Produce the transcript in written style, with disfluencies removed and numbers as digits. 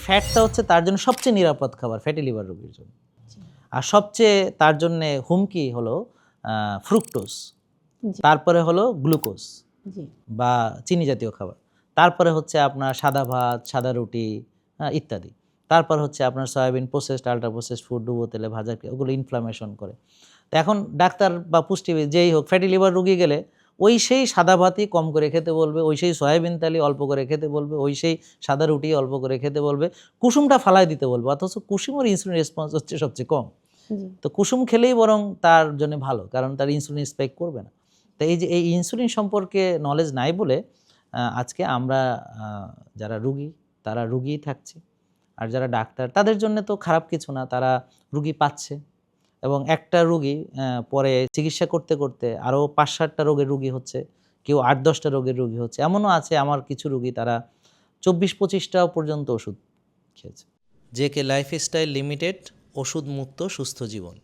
ফ্যাটটা হচ্ছে তার জন্য সবচেয়ে নিরাপদ খাবার ফ্যাটি লিভার রোগীর জন্য। আর সবচেয়ে তার জন্যে হুমকি হলো ফ্রুক্টোজ, তারপরে হলো গ্লুকোজ বা চিনি জাতীয় খাবার, তারপরে হচ্ছে আপনার সাদা ভাত, সাদা রুটি ইত্যাদি, তারপর হচ্ছে আপনার soybean, processed, ultra processed food, ডুবো তেলে ভাজা, ওগুলো ইনফ্লামেশন করে। তো এখন ডাক্তার বা পুষ্টিবিদ যেই হোক ফ্যাটি লিভার রোগী গেলে ওই সেই সাদা ভাতই কম করে খেতে বলবে, ওই সেই সয়াবিন তেলই অল্প করে খেতে বলবে, ওই সেই সাদা রুটি অল্প করে খেতে বলবে, কুসুমটা ফালাই দিতে বলবে। অথচ কুসুমের ইনসুলিন রেসপন্স হচ্ছে সবচেয়ে কম। তো কুসুম খেলেই বরং তার জন্য ভালো, কারণ তার ইনসুলিন স্পাইক করবে না। তো এই যে এই ইনসুলিন সম্পর্কে নলেজ নাই বলে আজকে আমরা যারা রুগী তারা রুগীই থাকছি, আর যারা ডাক্তার তাদের জন্য তো খারাপ কিছু না, তারা রুগী পাচ্ছে এবং একটা রুগী পরে চিকিৎসা করতে করতে আরও ৫-৭টা রোগের রুগী হচ্ছে, কেউ ৮-১০টা রোগের রুগী হচ্ছে। এমনও আছে আমার কিছু রুগী তারা ২৪-২৫টাও পর্যন্ত ওষুধ খেয়েছে। জেকে লাইফস্টাইল লিমিটেড, ওষুধ মুক্ত সুস্থ জীবন।